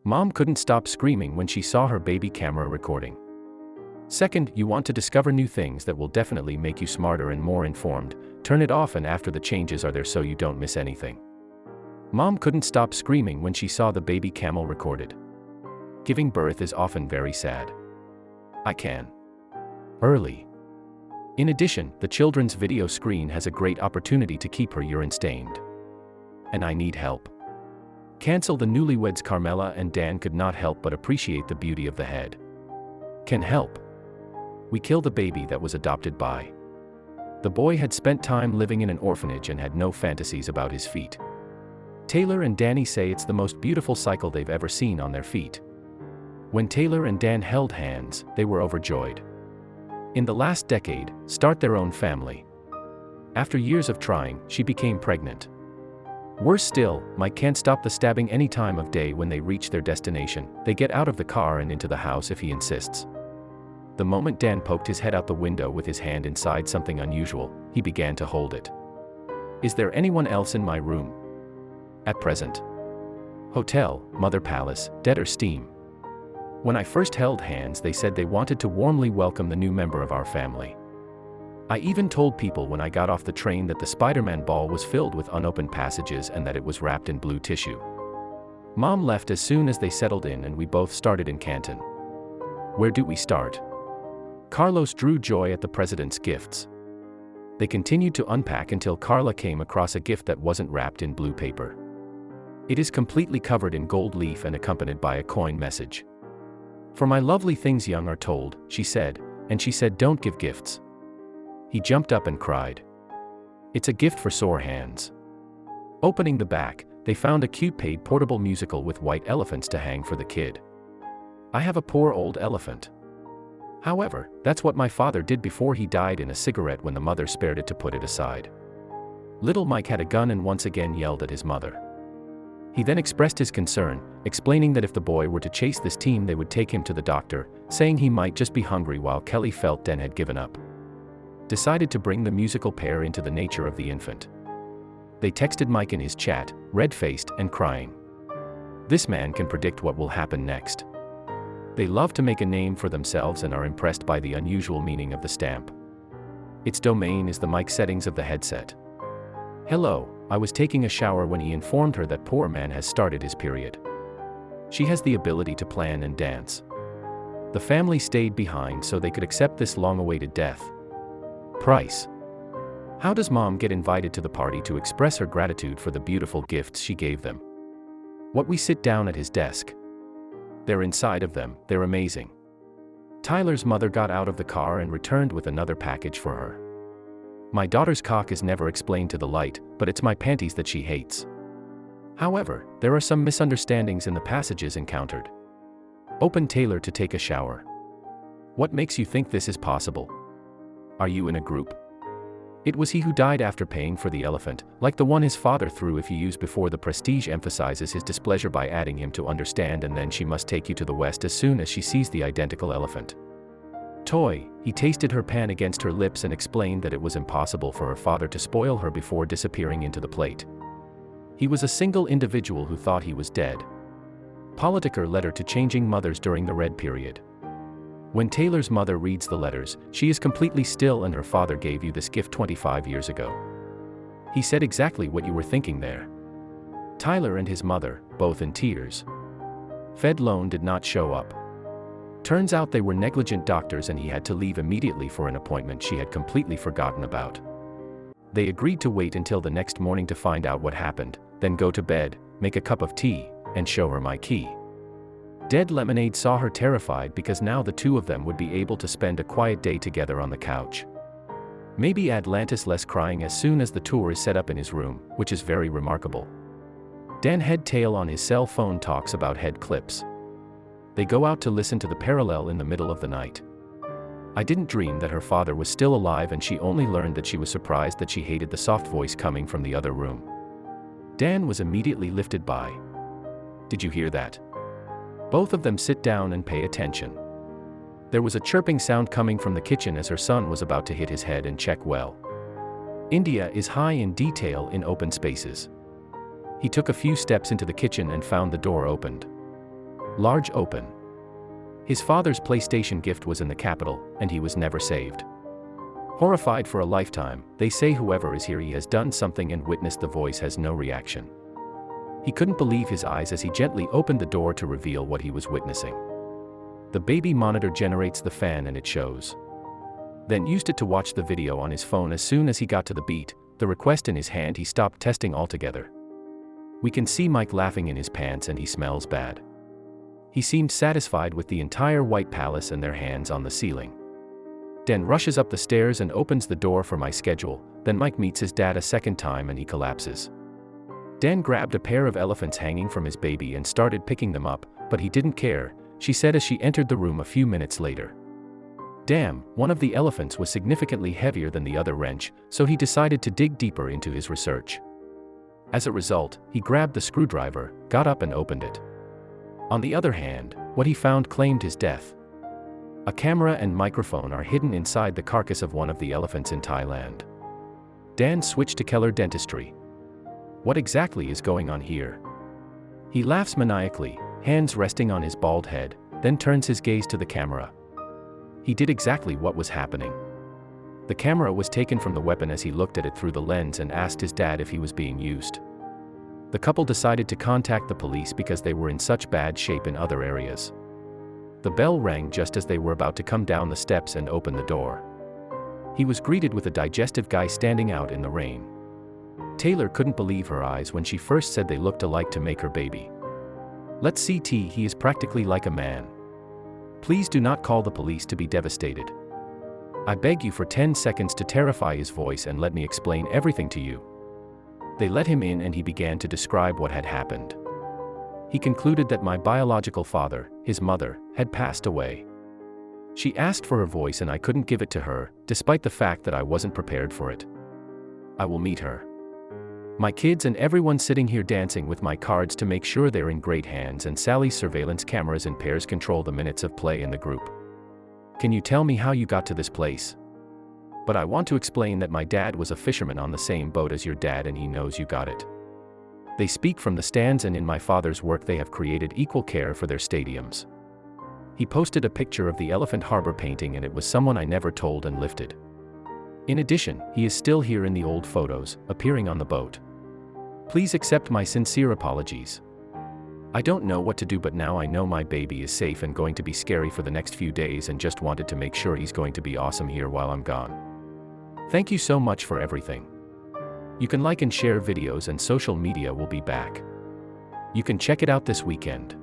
Mom couldn't stop screaming when she saw her baby camera recording. Second, you want to discover new things that will definitely make you smarter and more informed. Turn it off and after the changes are there so you don't miss anything. Mom couldn't stop screaming when she saw the baby camel recorded. Giving birth is often very sad. I can. Early. In addition, the children's video screen has a great opportunity to keep her urine stained. And I need help. Cancel the newlyweds. Carmela and Dan could not help but appreciate the beauty of the head. Can help. We kill the baby that was adopted by. The boy had spent time living in an orphanage and had no fantasies about his feet. Taylor and Danny say it's the most beautiful cycle they've ever seen on their feet. When Taylor and Dan held hands, they were overjoyed. In the last decade, start their own family. After years of trying, she became pregnant. Worse still, Mike can't stop the stabbing any time of day. When they reach their destination, they get out of the car and into the house if he insists. The moment Dan poked his head out the window with his hand inside something unusual, he began to hold it. Is there anyone else in my room? At present. Hotel, Mother Palace, Dead or Steam. When I first held hands, they said they wanted to warmly welcome the new member of our family. I even told people when I got off the train that the Spider-Man ball was filled with unopened passages and that it was wrapped in blue tissue. Mom left as soon as they settled in and we both started in Canton. Where do we start? Carlos drew joy at the president's gifts. They continued to unpack until Carla came across a gift that wasn't wrapped in blue paper. It is completely covered in gold leaf and accompanied by a coin message. For my lovely things young are told, she said, and she said don't give gifts. He jumped up and cried. It's a gift for sore hands. Opening the back, they found a cute paid portable musical with white elephants to hang for the kid. I have a poor old elephant. However, that's what my father did before he died in a cigarette when the mother spared it to put it aside. Little Mike had a gun and once again yelled at his mother. He then expressed his concern, explaining that if the boy were to chase this team they would take him to the doctor, saying he might just be hungry while Kelly felt Dan had given up. Decided to bring the musical pair into the nature of the infant. They texted Mike in his chat, red-faced and crying. This man can predict what will happen next. They love to make a name for themselves and are impressed by the unusual meaning of the stamp. Its domain is the mic settings of the headset. Hello, I was taking a shower when he informed her that poor man has started his period. She has the ability to plan and dance. The family stayed behind so they could accept this long-awaited death. Price. How does mom get invited to the party to express her gratitude for the beautiful gifts she gave them? What we sit down at his desk. They're inside of them, they're amazing. Tyler's mother got out of the car and returned with another package for her. My daughter's cock is never explained to the light, but it's my panties that she hates. However, there are some misunderstandings in the passages encountered. Open Taylor to take a shower. What makes you think this is possible? Are you in a group? It was he who died after paying for the elephant, like the one his father threw if you use before. The prestige emphasizes his displeasure by adding him to understand, and then she must take you to the west as soon as she sees the identical elephant. Toy, he tasted her pan against her lips and explained that it was impossible for her father to spoil her before disappearing into the plate. He was a single individual who thought he was dead. Politiker letter to changing mothers during the Red period. When Taylor's mother reads the letters, she is completely still and her father gave you this gift 25 years ago. He said exactly what you were thinking there. Tyler and his mother, both in tears. Fed loan did not show up. Turns out they were negligent doctors and he had to leave immediately for an appointment she had completely forgotten about. They agreed to wait until the next morning to find out what happened, then go to bed, make a cup of tea, and show her my key. Dead Lemonade saw her terrified because now the two of them would be able to spend a quiet day together on the couch. Maybe Atlantis less crying as soon as the tour is set up in his room, which is very remarkable. Dan Head Tail on his cell phone talks about head clips. They go out to listen to the parallel in the middle of the night. I didn't dream that her father was still alive and she only learned that she was surprised that she hated the soft voice coming from the other room. Dan was immediately lifted by. Did you hear that? Both of them sit down and pay attention. There was a chirping sound coming from the kitchen as her son was about to hit his head and check well. India is high in detail in open spaces. He took a few steps into the kitchen and found the door opened. Large open. His father's PlayStation gift was in the capital, and he was never saved. Horrified for a lifetime, they say whoever is here he has done something, and witnessed the voice has no reaction. He couldn't believe his eyes as he gently opened the door to reveal what he was witnessing. The baby monitor generates the fan and it shows. Then used it to watch the video on his phone. As soon as he got to the beat, the request in his hand, he stopped testing altogether. We can see Mike laughing in his pants, and he smells bad. He seemed satisfied with the entire White Palace and their hands on the ceiling. Dan rushes up the stairs and opens the door for my schedule. Then Mike meets his dad a second time and he collapses. Dan grabbed a pair of elephants hanging from his baby and started picking them up, but he didn't care, she said as she entered the room a few minutes later. Damn, one of the elephants was significantly heavier than the other wrench, so he decided to dig deeper into his research. As a result, he grabbed the screwdriver, got up and opened it. On the other hand, what he found claimed his death. A camera and microphone are hidden inside the carcass of one of the elephants in Thailand. Dan switched to Keller Dentistry. What exactly is going on here? He laughs maniacally, hands resting on his bald head, then turns his gaze to the camera. He did exactly what was happening. The camera was taken from the weapon as he looked at it through the lens and asked his dad if he was being used. The couple decided to contact the police because they were in such bad shape in other areas. The bell rang just as they were about to come down the steps and open the door. He was greeted with a digestive guy standing out in the rain. Taylor couldn't believe her eyes when she first said they looked alike to make her baby. Let's see, he is practically like a man. Please do not call the police to be devastated. I beg you for 10 seconds to terrify his voice and let me explain everything to you. They let him in and he began to describe what had happened. He concluded that my biological father, his mother, had passed away. She asked for her voice and I couldn't give it to her, despite the fact that I wasn't prepared for it. I will meet her. My kids and everyone sitting here dancing with my cards to make sure they're in great hands, and Sally's surveillance cameras in pairs control the minutes of play in the group. Can you tell me how you got to this place? But I want to explain that my dad was a fisherman on the same boat as your dad and he knows you got it. They speak from the stands, and in my father's work they have created equal care for their stadiums. He posted a picture of the Elephant Harbor painting and it was someone I never told and lifted. In addition, he is still here in the old photos, appearing on the boat. Please accept my sincere apologies. I don't know what to do, but now I know my baby is safe and going to be scary for the next few days, and just wanted to make sure he's going to be awesome here while I'm gone. Thank you so much for everything. You can like and share videos, and social media will be back. You can check it out this weekend.